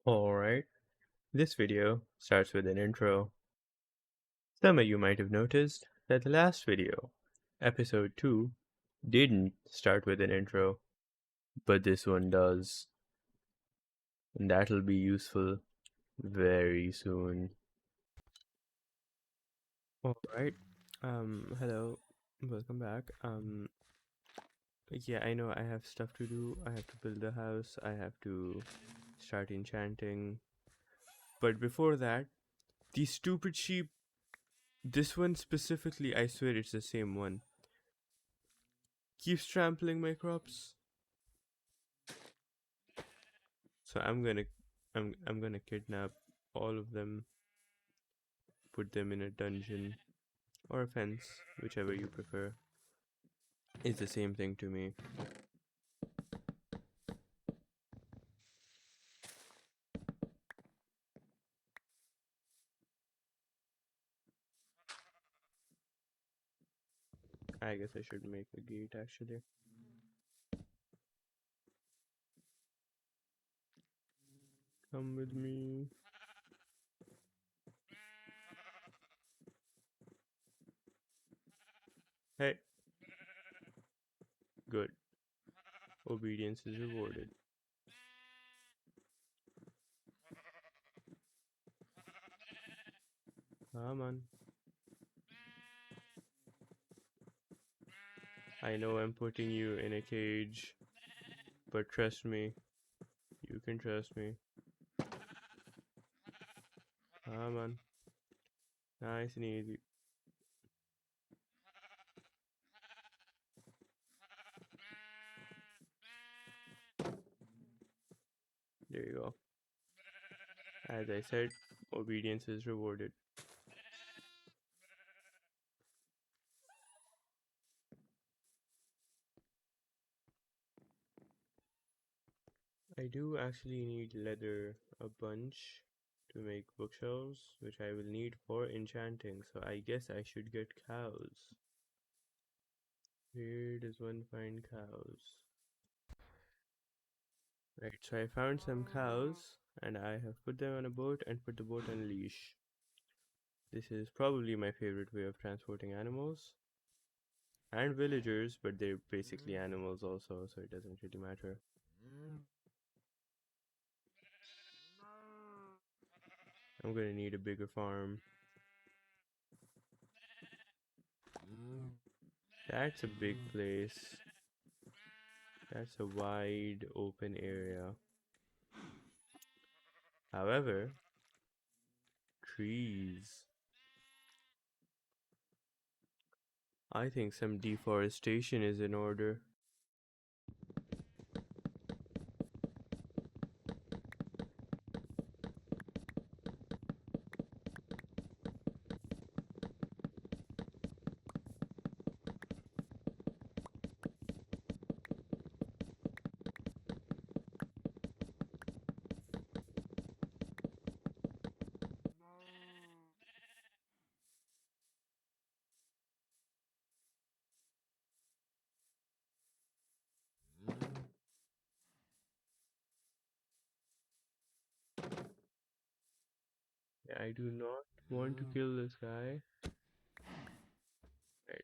Alright, this video starts with an intro. Some of you might have noticed that the last video, episode 2, didn't start with an intro, but this one does, and that'll be useful very soon. Alright, hello, welcome back. Yeah, I know I have stuff to do. I have to build a house, I have to start enchanting, but before that, these stupid sheep. This one specifically, I swear it's the same one. Keeps trampling my crops. So I'm gonna kidnap all of them, put them in a dungeon or a fence, whichever you prefer. It's the same thing to me. I guess I should make a gate actually. Come with me. Hey, good. Obedience is rewarded. Come on. I know I'm putting you in a cage, but trust me, you can trust me. Come on. Nice and easy. There you go. As I said, obedience is rewarded. I do actually need leather a bunch to make bookshelves, which I will need for enchanting, so I guess I should get cows. Where does one find cows? Right, so I found some cows, and I have put them on a boat and put the boat on leash. This is probably my favorite way of transporting animals. And villagers, but they're basically animals also, so it doesn't really matter. I'm gonna need a bigger farm. That's a big place. That's a wide open area. However, trees. I think some deforestation is in order. I do not want to kill this guy. Right.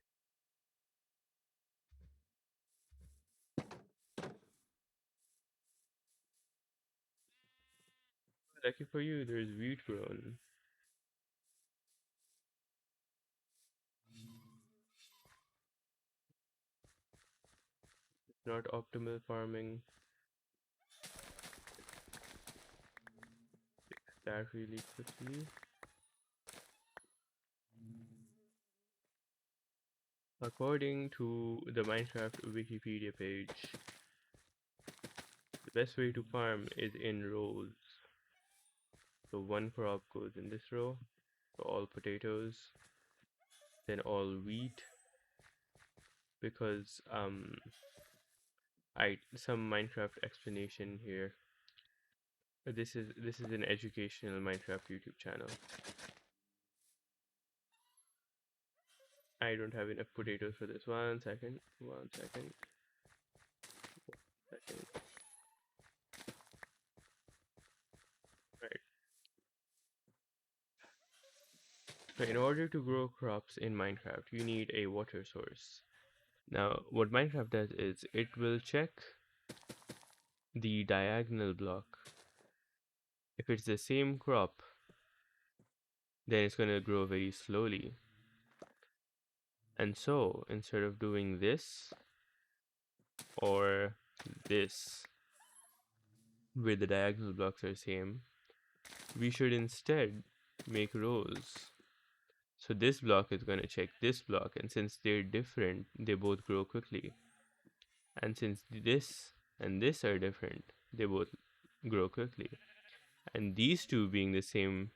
Lucky for you, there's wheat grown. Not optimal farming. Fix that really quickly. According to the Minecraft Wikipedia page, the best way to farm is in rows. So one crop goes in this row, so all potatoes, then all wheat, because I some Minecraft explanation here. This is an educational Minecraft YouTube channel. I don't have enough potatoes for this. One second. One second. Second. So in order to grow crops in Minecraft, you need a water source. Now, what Minecraft does is it will check the diagonal block. If it's the same crop, then it's going to grow very slowly. And so, instead of doing this or this, where the diagonal blocks are same, we should instead make rows. So this block is going to check this block, and since they're different, they both grow quickly. And since this and this are different, they both grow quickly. And these two being the same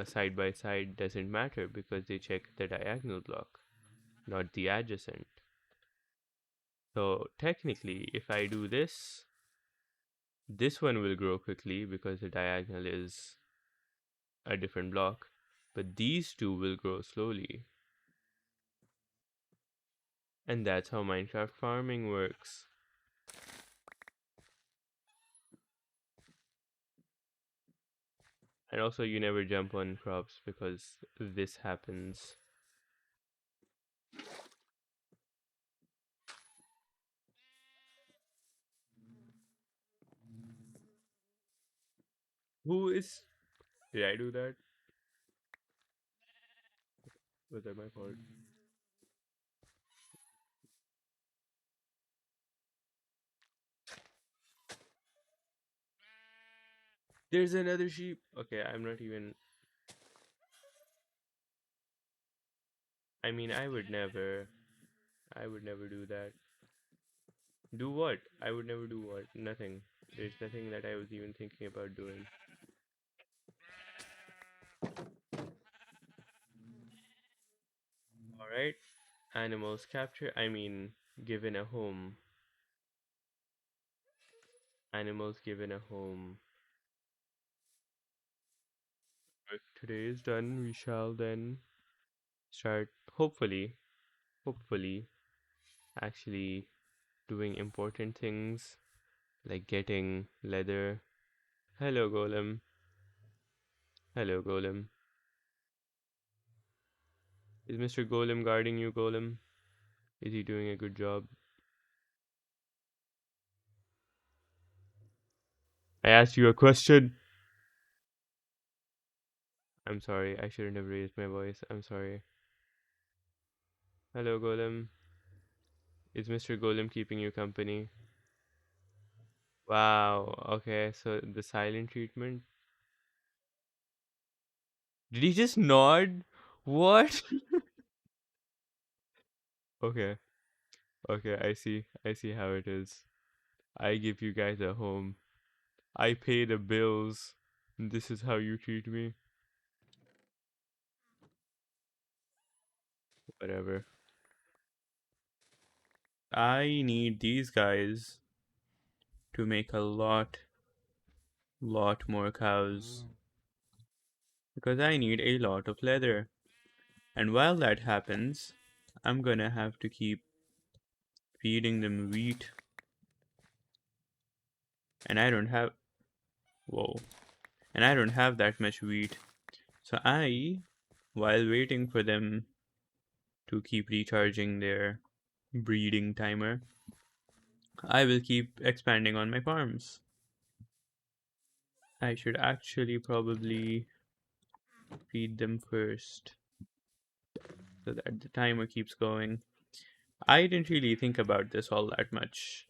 side by side doesn't matter because they check the diagonal block, not the adjacent. So technically, if I do this, this one will grow quickly because the diagonal is a different block, but these two will grow slowly. And that's how Minecraft farming works. And also, you never jump on crops because this happens. Who is... Did I do that? Was that my fault? There's another sheep. Okay, I'm not even... I mean, I would never do that. Do what? I would never do what? Nothing. There's nothing that I was even thinking about doing. Alright. Animals capture. I mean, given a home. Animals given a home. Work today is done. We shall then start, hopefully, actually doing important things like getting leather. Hello, Golem. Hello, Golem. Is Mr. Golem guarding you, Golem? Is he doing a good job? I asked you a question. I'm sorry, I shouldn't have raised my voice. I'm sorry. Hello, Golem. Is Mr. Golem keeping you company? Wow, okay, so the silent treatment. Did he just nod? What? Okay, okay, I see how it is. I give you guys a home. I pay the bills. And this is how you treat me? Whatever. I need these guys to make a lot more cows. Because I need a lot of leather. And while that happens, I'm gonna have to keep feeding them wheat. And I don't have... Whoa. And I don't have that much wheat. So while waiting for them to keep recharging their breeding timer, I will keep expanding on my farms. I should actually probably feed them first so that the timer keeps going. I didn't really think about this all that much.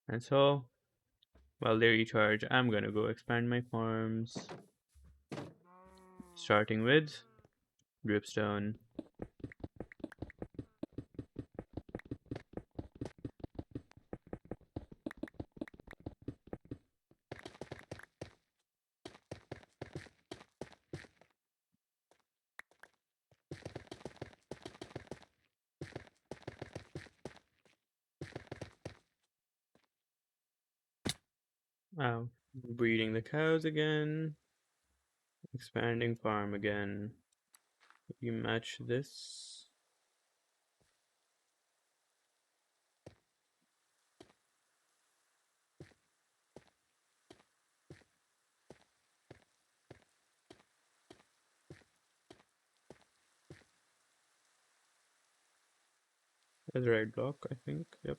And so, while they recharge, I'm gonna go expand my farms. Starting with dripstone. Wow. Breeding the cows again. Expanding farm again. You match this. That's the right block, I think. Yep.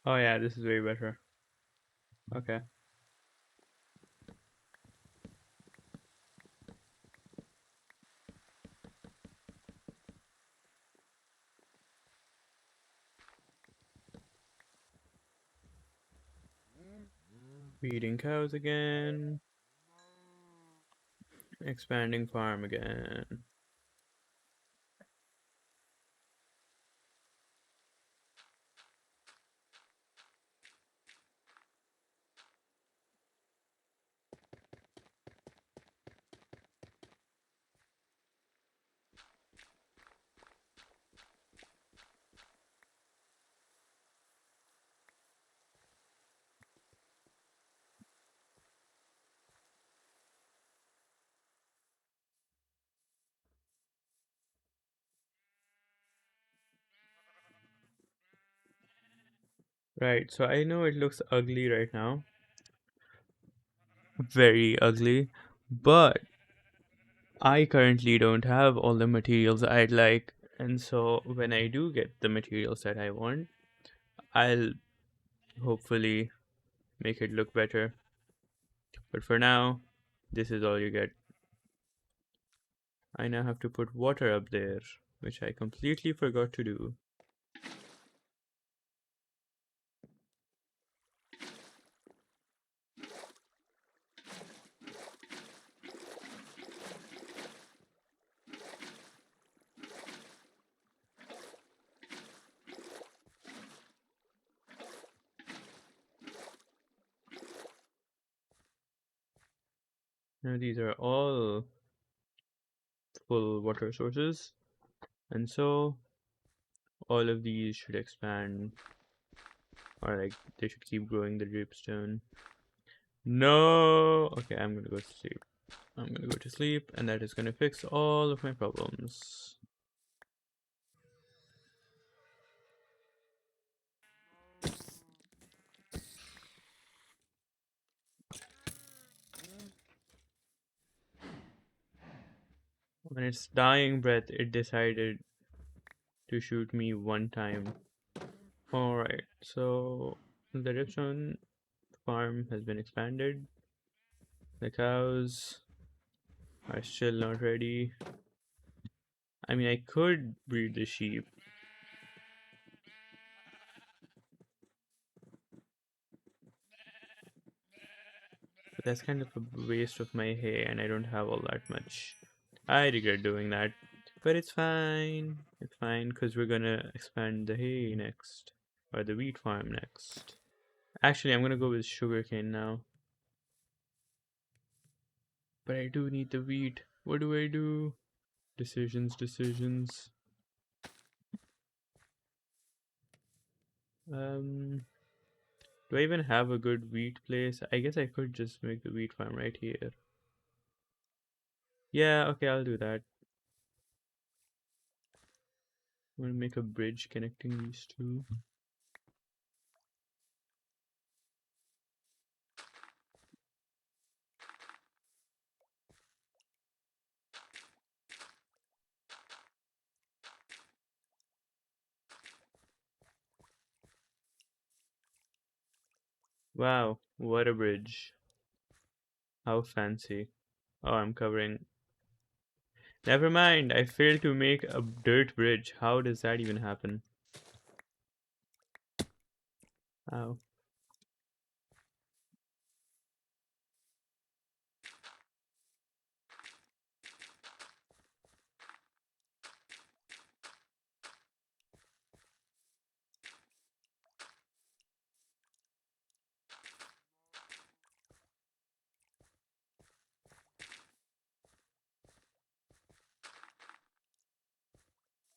Oh yeah, this is way better. Okay. Feeding cows again. Expanding farm again. Right, so I know it looks ugly right now. Very ugly. But I currently don't have all the materials I'd like. And so when I do get the materials that I want, I'll hopefully make it look better. But for now, this is all you get. I now have to put water up there, which I completely forgot to do. Now these are all full water sources, and so all of these should expand, or like they should keep growing the dripstone. No! Okay, I'm gonna go to sleep. I'm gonna go to sleep, and that is gonna fix all of my problems. On its dying breath, it decided to shoot me one time. Alright, so the dripstone farm has been expanded. The cows are still not ready. I mean, I could breed the sheep. But that's kind of a waste of my hay, and I don't have all that much. I regret doing that. But it's fine. It's fine, because we're gonna expand the hay next. Or the wheat farm next. Actually, I'm gonna go with sugarcane now. But I do need the wheat. What do I do? Decisions, decisions. Do I even have a good wheat place? I guess I could just make the wheat farm right here. Yeah, okay, I'll do that. I'm gonna make a bridge connecting these two. Wow, what a bridge. How fancy. Oh, I'm covering. Never mind, I failed to make a dirt bridge. How does that even happen? Ow.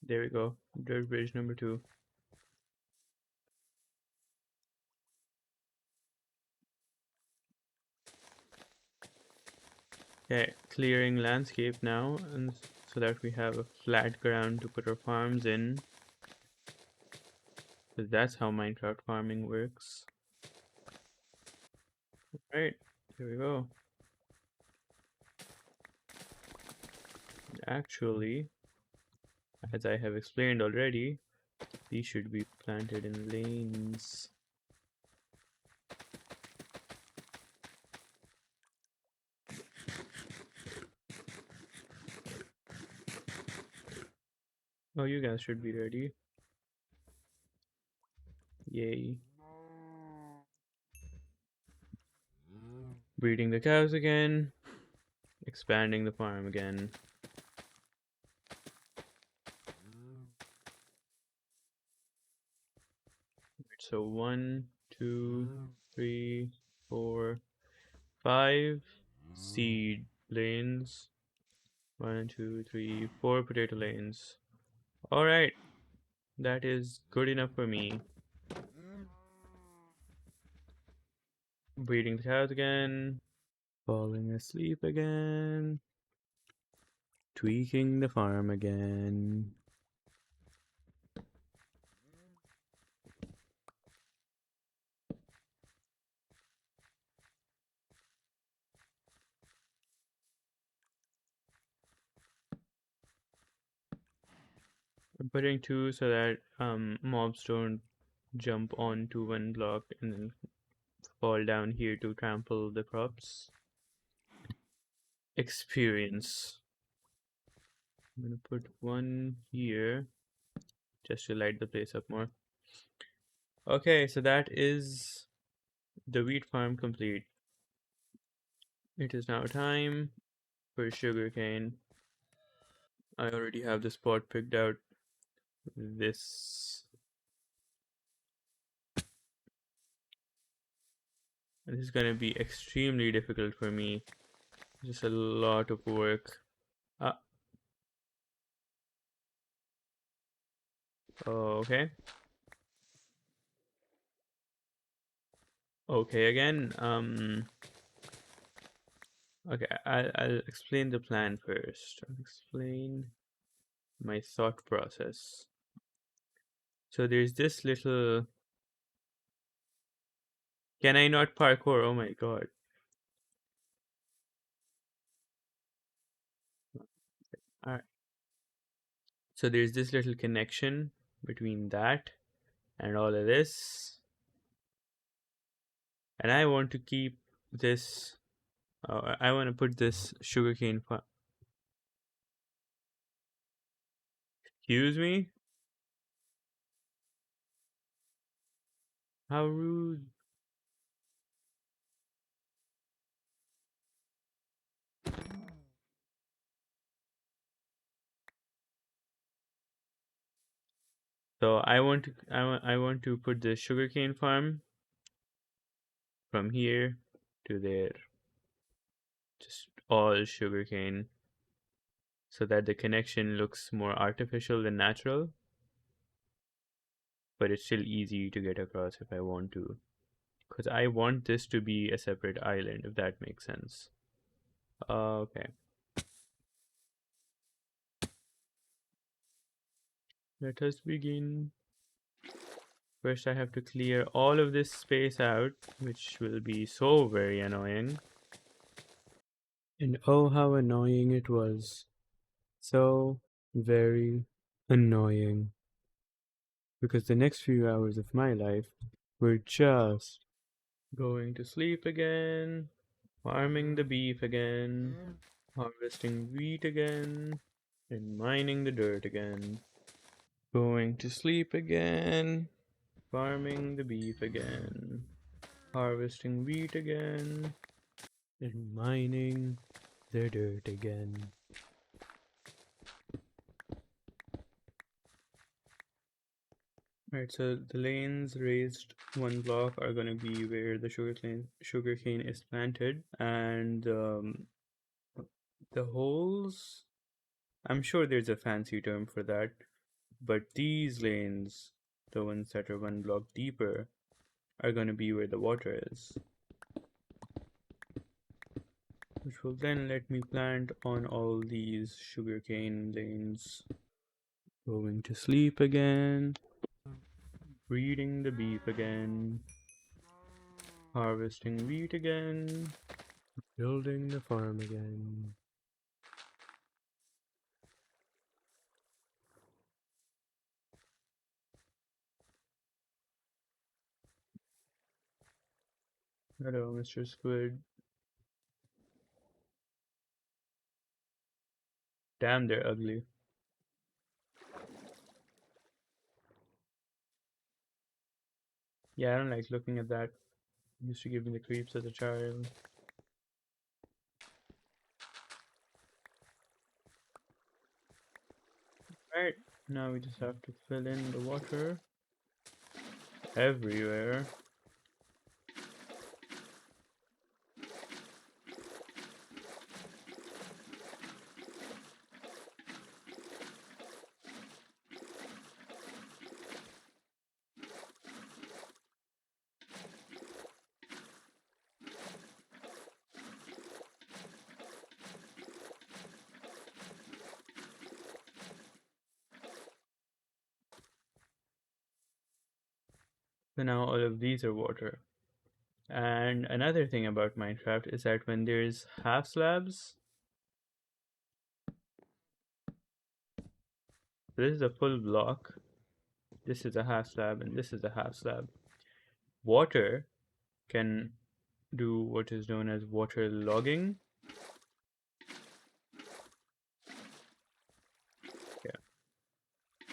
There we go. Dirt bridge number 2. Okay, clearing landscape now, and so that we have a flat ground to put our farms in. So that's how Minecraft farming works. Right, here we go. Actually, as I have explained already, these should be planted in lanes. Oh, you guys should be ready. Yay. Breeding the cows again. Expanding the farm again. So 1, 2, 3, 4, 5 seed lanes. 1, 2, 3, 4 potato lanes. Alright, that is good enough for me. Breeding the cows again. Falling asleep again. Tweaking the farm again. I'm putting 2 so that mobs don't jump onto one block and then fall down here to trample the crops. Experience. I'm gonna put 1 here just to light the place up more. Okay, so that is the wheat farm complete. It is now time for sugarcane. I already have the spot picked out. This is gonna be extremely difficult for me. Just a lot of work. Okay. Okay again. Okay, I'll explain the plan first. I'll explain my thought process. So there's this little. Can I not parkour? Oh my god. Alright. So there's this little connection between that and all of this. And I want to keep this. I want to put this sugarcane farm. Excuse me? How rude. So I want to put the sugarcane farm from here to there. Just all sugarcane so that the connection looks more artificial than natural, but it's still easy to get across if I want to. Because I want this to be a separate island, if that makes sense. Okay. Let us begin. First, I have to clear all of this space out, which will be so very annoying. And oh, how annoying it was. So very annoying. Because the next few hours of my life were just going to sleep again, farming the beef again, harvesting wheat again, and mining the dirt again. Going to sleep again, farming the beef again, harvesting wheat again, and mining the dirt again. Right, so the lanes raised 1 block are going to be where the sugarcane is planted, and the holes, I'm sure there's a fancy term for that, but these lanes, the ones that are 1 block deeper, are going to be where the water is, which will then let me plant on all these sugarcane lanes. Going to sleep again, Breeding the beef again. Harvesting wheat again. Building the farm again. Hello, Mr. Squid. Damn, they're ugly. Yeah, I don't like looking at that. It used to give me the creeps as a child. Right, now we just have to fill in the water everywhere. So now all of these are water. And another thing about Minecraft is that when there's half slabs, this is a full block, this is a half slab, and this is a half slab. Water can do what is known as water logging. Yeah,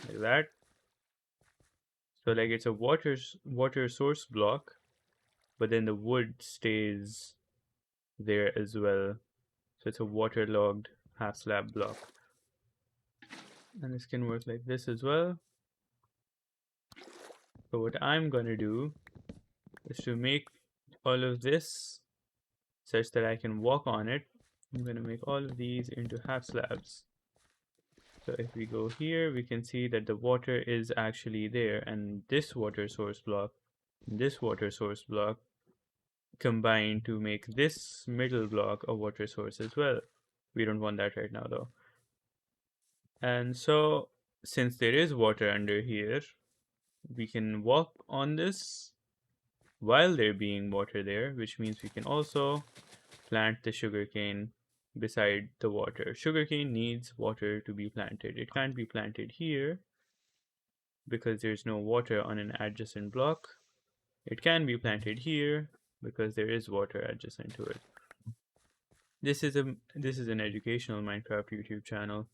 like that. So like it's a water source block, but then the wood stays there as well. So it's a waterlogged half slab block. And this can work like this as well. So what I'm gonna do is to make all of this such that I can walk on it. I'm gonna make all of these into half slabs. So if we go here, we can see that the water is actually there, and this water source block, this water source block combine to make this middle block a water source as well. We don't want that right now though. And so since there is water under here, we can walk on this while there being water there, which means we can also plant the sugarcane beside the water. Sugarcane needs water to be planted. It can't be planted here because there's no water on an adjacent block. It can be planted here because there is water adjacent to it. This is an educational Minecraft YouTube channel.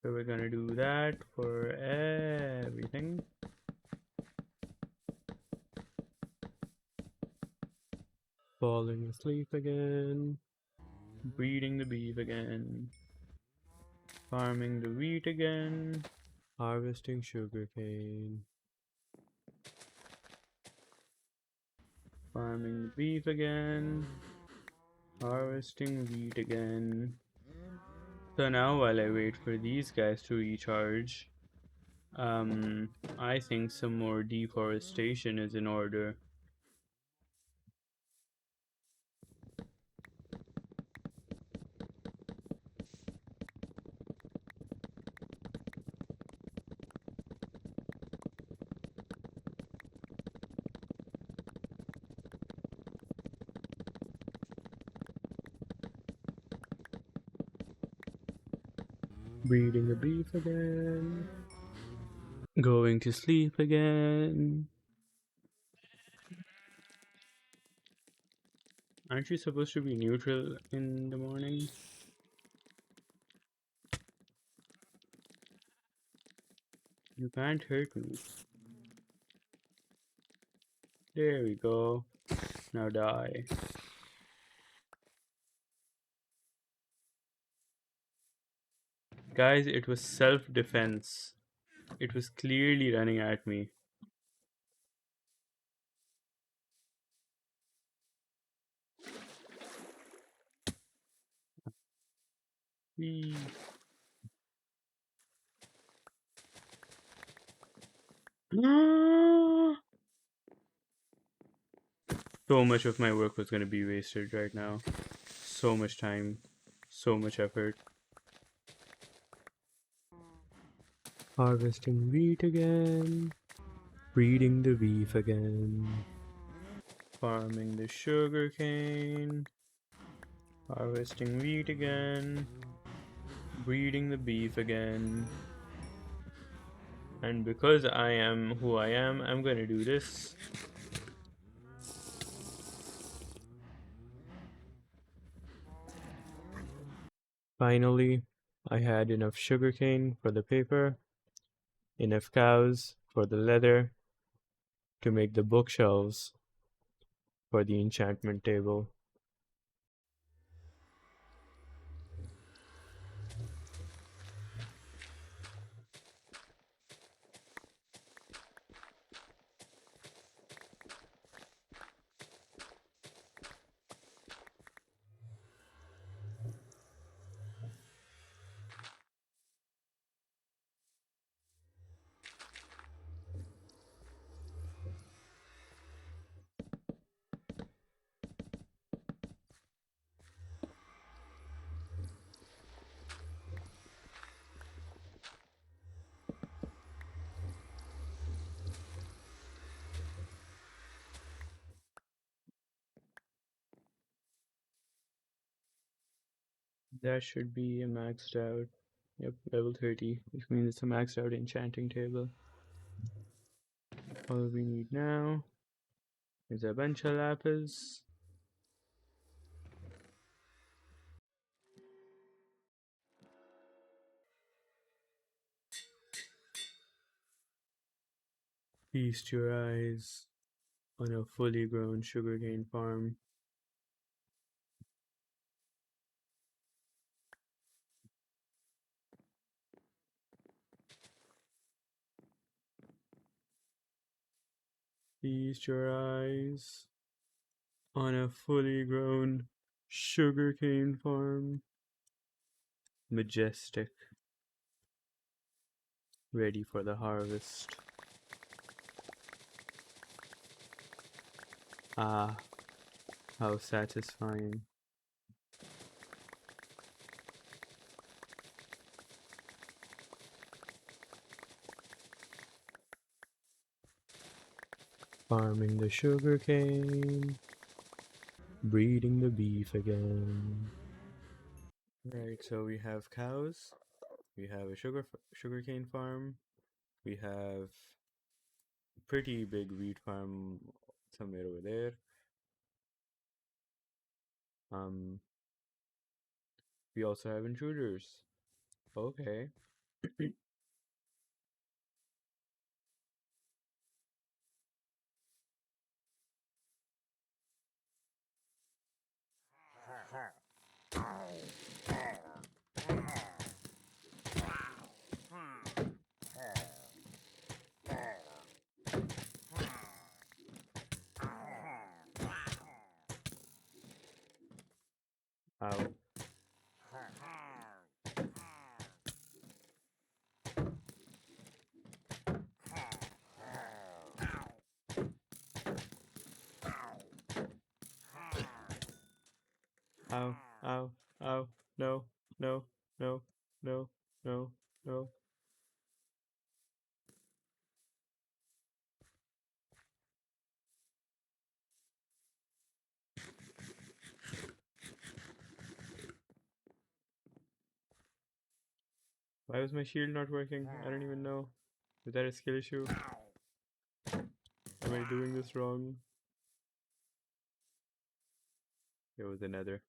So we're gonna do that for everything. Falling asleep again. Breeding the beef again. Farming the wheat again. Harvesting sugarcane. Farming the beef again. Harvesting wheat again. So now while I wait for these guys to recharge, I think some more deforestation is in order. Breeding the beef again. Going to sleep again. Aren't you supposed to be neutral in the morning? You can't hurt me. There we go. Now die. Guys, it was self-defense. It was clearly running at me. Whee. So much of my work was going to be wasted right now. So much time. So much effort. Harvesting wheat again. Breeding the beef again. Farming the sugarcane. Harvesting wheat again. Breeding the beef again. And because I am who I am, I'm gonna do this. Finally, I had enough sugarcane for the paper, enough cows for the leather, to make the bookshelves for the enchantment table. That should be a maxed out. Yep, level 30, which means it's a maxed out enchanting table. All we need now is a bunch of lapis. Feast your eyes on a fully grown sugarcane farm. Feast your eyes on a fully grown sugarcane farm. Majestic, ready for the harvest. Ah, how satisfying. Farming the sugarcane, breeding the beef again. Right, so we have cows, we have a sugarcane farm, we have a pretty big wheat farm somewhere over there. We also have intruders. Okay. Ow. Ow, ow, ow, no, no, no, no, no, no. Why was my shield not working? I don't even know. Is that a skill issue? Am I doing this wrong? There was another.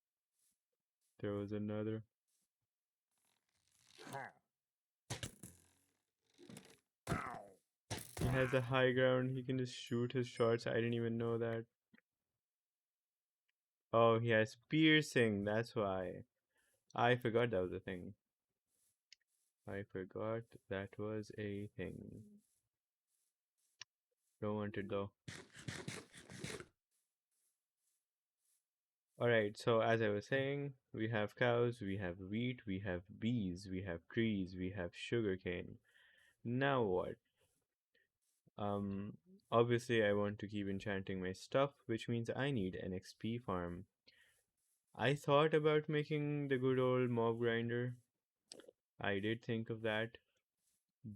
There was another. He has a high ground. He can just shoot his shots. I didn't even know that. Oh, he has piercing. That's why. I forgot that was a thing. I forgot that was a thing. Don't want it though. Alright, so as I was saying, we have cows, we have wheat, we have bees, we have trees, we have sugarcane. Now what? Um, Obviously I want to keep enchanting my stuff, which means I need an XP farm. I thought about making the good old mob grinder. I did think of that,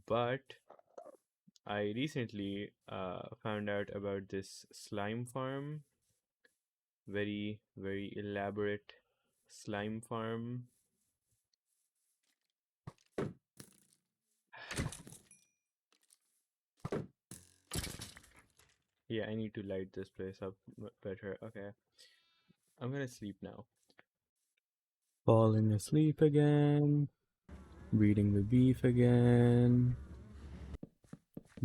but I recently found out about this slime farm. Very, very elaborate slime farm. Yeah, I need to light this place up better. Okay, I'm gonna sleep now. Falling asleep again. Reading the beef again.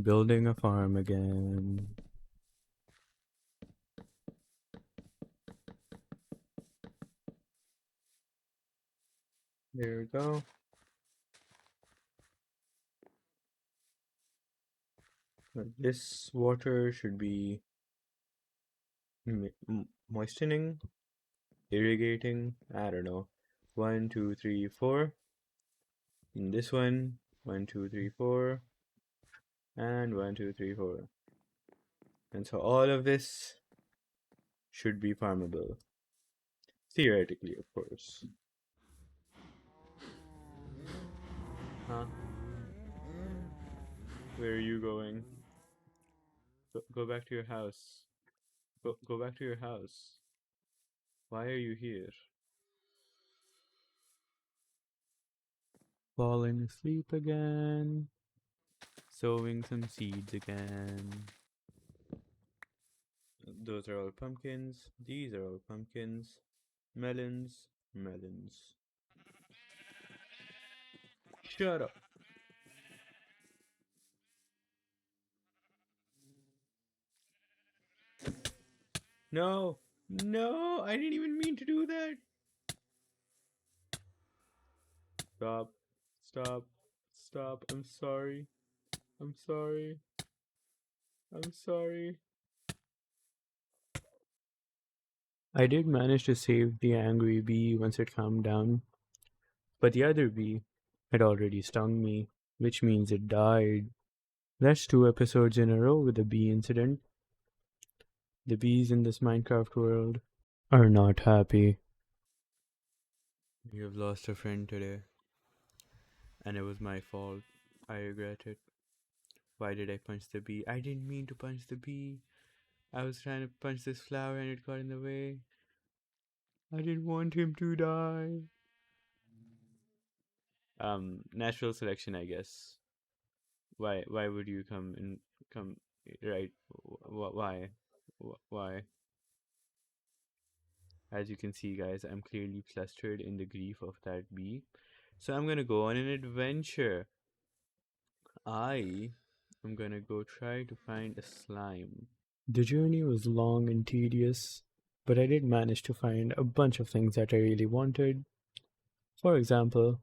Building a farm again. There we go. This water should be moistening, irrigating. I don't know. 1, 2, 3, 4. And this one, 1, 2, 3, 4. And 1, 2, 3, 4. And so all of this should be farmable. Theoretically, of course. Huh? Where are you going? Go back to your house. Go back to your house. Why are you here? Falling asleep again. Sowing some seeds again. Those are all pumpkins. These are all pumpkins. Melons. Melons. Shut up. No. No, I didn't even mean to do that. Stop. Stop. Stop. I'm sorry. I'm sorry. I'm sorry. I did manage to save the angry bee once it calmed down, but the other bee had already stung me, which means it died. That's 2 episodes in a row with a bee incident. The bees in this Minecraft world are not happy. You have lost a friend today, and it was my fault. I regret it. Why did I punch the bee? I didn't mean to punch the bee. I was trying to punch this flower and it got in the way. I didn't want him to die. Natural selection, I guess. Why would you come right? Why? Why? As you can see, guys, I'm clearly flustered in the grief of that bee. So I'm gonna go on an adventure. I am gonna go try to find a slime. The journey was long and tedious, but I did manage to find a bunch of things that I really wanted. For example,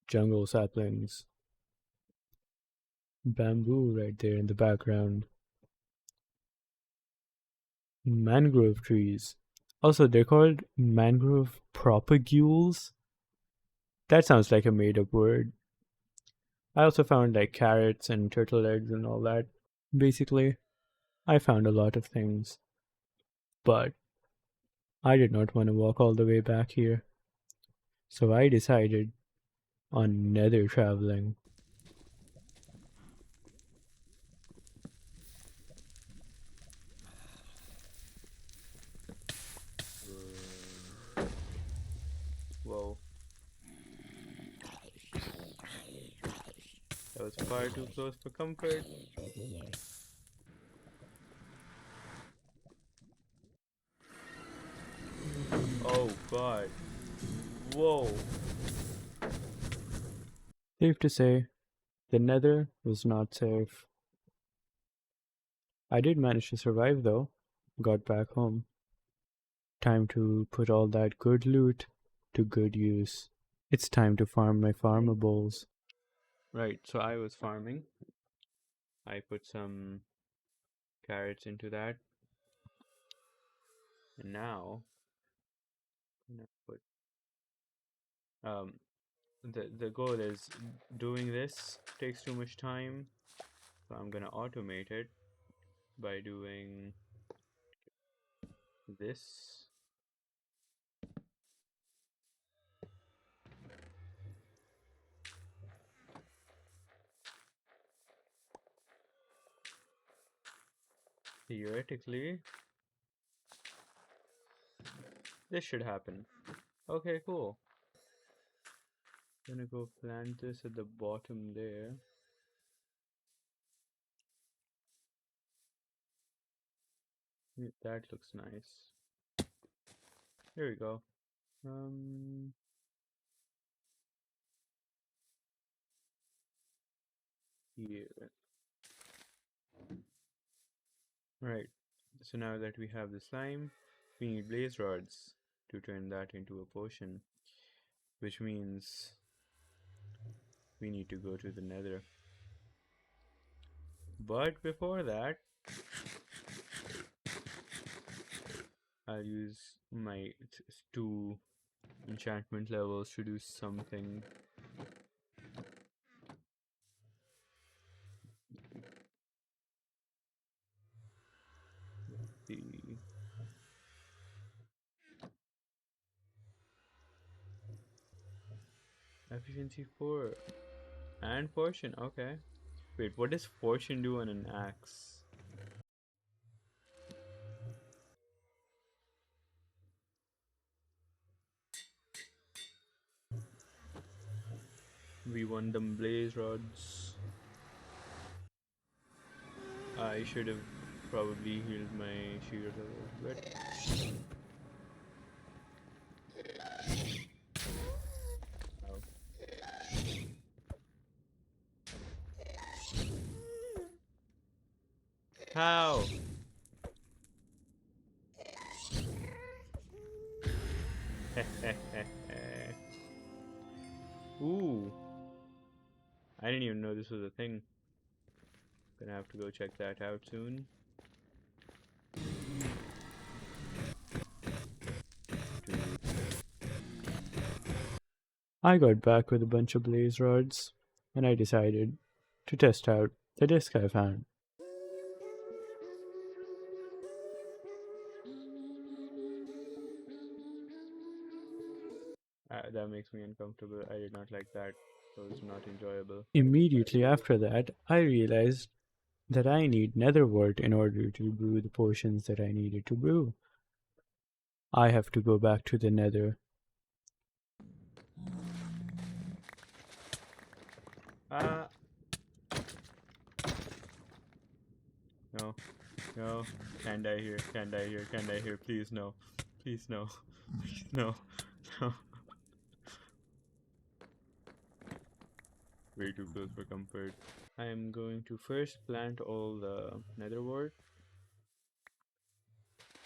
jungle saplings, bamboo right there in the background, mangrove trees. Also, they're called mangrove propagules. That sounds like a made up word. I also found like carrots and turtle eggs and all that. Basically, I found a lot of things, but I did not want to walk all the way back here. So I decided on nether traveling. Whoa. That was far too close for comfort. Oh god. Whoa. Safe to say, the nether was not safe. I did manage to survive though. Got back home. Time to put all that good loot to good use. It's time to farm my farmables. Right, so I was farming. I put some carrots into that. And now I'm gonna put the goal is doing this takes too much time. So I'm gonna automate it by doing this. Theoretically, this should happen. Okay, cool. Gonna go plant this at the bottom there. That looks nice. There we go. Here. Right. So now that we have the slime, we need blaze rods to turn that into a potion, which means we need to go to the nether. But before that, I'll use my two enchantment levels to do something. The efficiency 4 and fortune. Okay. Wait, what does fortune do on an axe? We won them blaze rods. I should have probably healed my shield a little bit. Ow. How? Ooh. I didn't even know this was a thing. Gonna have to go check that out soon. I got back with a bunch of blaze rods, and I decided to test out the disc I found. That makes me uncomfortable. I did not like that. It was not enjoyable. Immediately after that, I realized that I need nether wart in order to brew the potions that I needed to brew. I have to go back to the nether. No, no, can't die here, can't die here, can't die here, please no, please no, please no, no. Way too close for comfort. I am going to first plant all the nether wart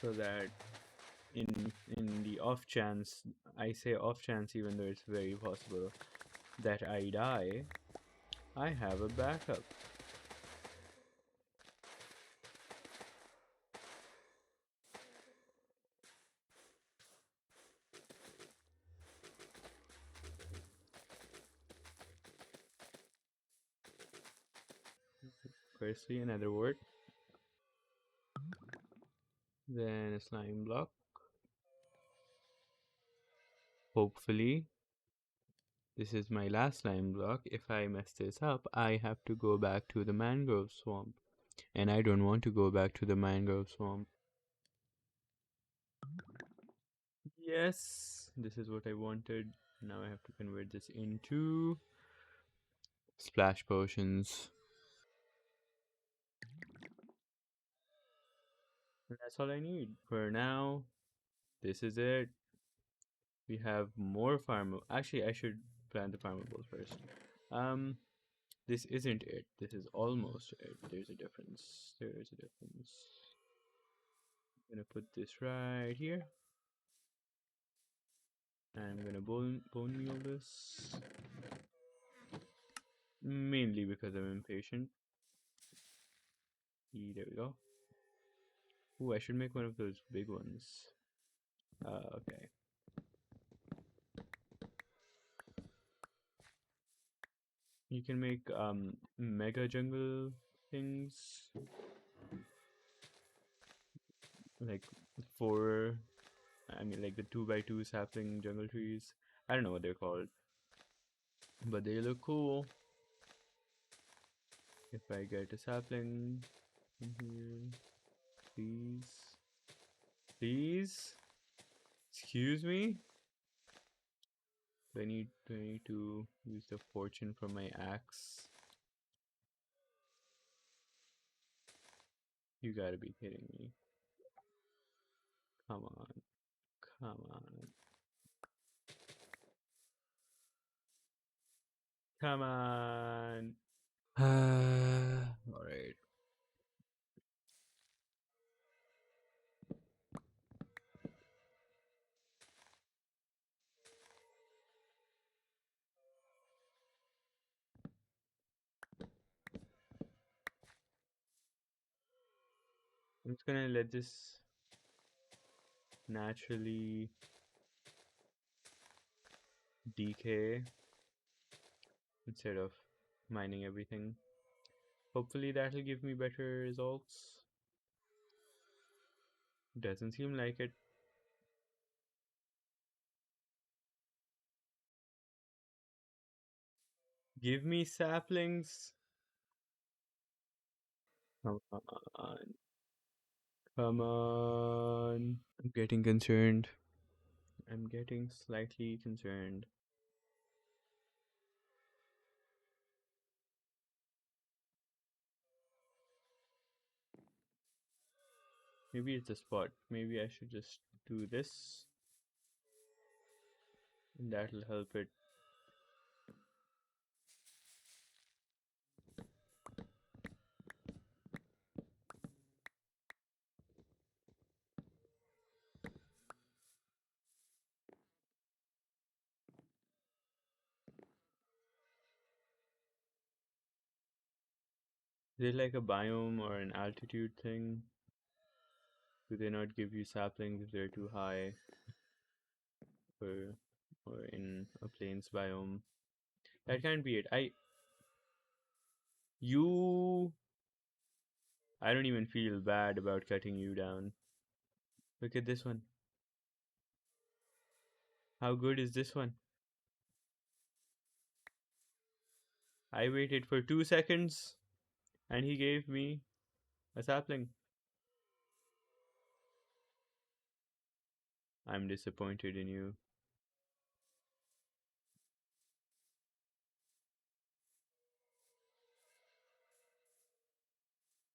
so that in the off chance, I say off chance even though it's very possible that I die, I have a backup. Firstly, another wart, then a slime block. Hopefully, this is my last slime block. If I mess this up, I have to go back to the mangrove swamp. And I don't want to go back to the mangrove swamp. Yes, this is what I wanted. Now I have to convert this into splash potions. And that's all I need. For now, this is it. We have more farm. Actually, I should plant the farmables first. This isn't it. This is almost it. There's a difference. There's a difference. I'm gonna put this right here. I'm gonna bone meal this. Mainly because I'm impatient. There we go. Ooh, I should make one of those big ones. Okay. You can make mega jungle things like four. I mean, like the 2x2 sapling jungle trees. I don't know what they're called, but they look cool. If I get a sapling in here, Please? Excuse me? Do I need to use the fortune from my axe? You gotta be kidding me. Come on. Come on. Come on. Alright. I'm just gonna let this naturally decay instead of mining everything. Hopefully that'll give me better results. Doesn't seem like it. Give me saplings. Come on. Come on. I'm getting concerned. I'm getting slightly concerned. Maybe it's a spot. Maybe I should just do this. And that'll help it. Is it like a biome or an altitude thing? Do they not give you saplings if they're too high? Or in a plains biome? That can't be it. I don't even feel bad about cutting you down. Look at this one. How good is this one? I waited for 2 seconds and he gave me a sapling. I'm disappointed in you.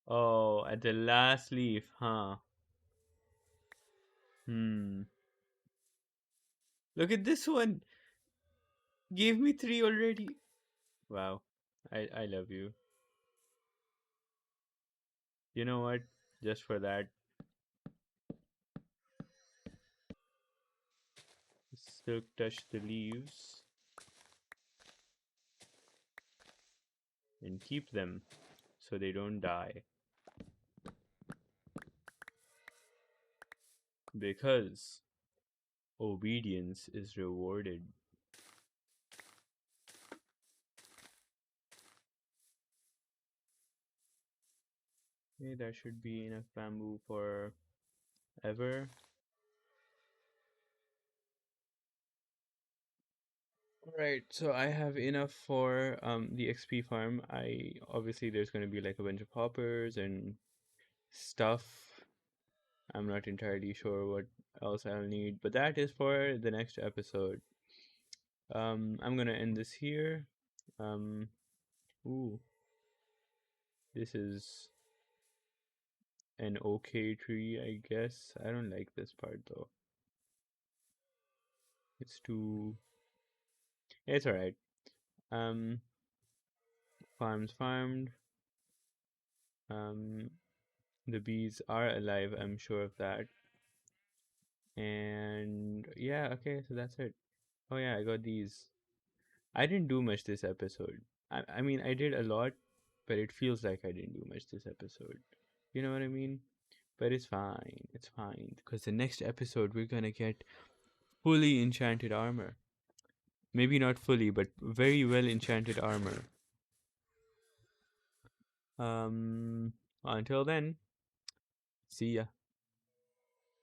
Oh, at the last leaf, huh? Look at this one. Gave me 3 already. Wow. I love you. You know what? Just for that. Silk touch the leaves. And keep them so they don't die. Because obedience is rewarded. Okay, that should be enough bamboo for ever. Alright, so I have enough for the XP farm. Obviously there's gonna be like a bunch of hoppers and stuff. I'm not entirely sure what else I'll need, but that is for the next episode. I'm gonna end this here. Ooh, this is an okay tree, I guess. I don't like this part though. It's too. It's alright. Farms farmed. The bees are alive, I'm sure of that. And yeah, okay, so that's it. Oh yeah, I got these. I didn't do much this episode. I mean, I did a lot, but it feels like I didn't do much this episode. You know what I mean? But it's fine. It's fine. Because the next episode, we're gonna get fully enchanted armor. Maybe not fully, but very well enchanted armor. Until then, see ya.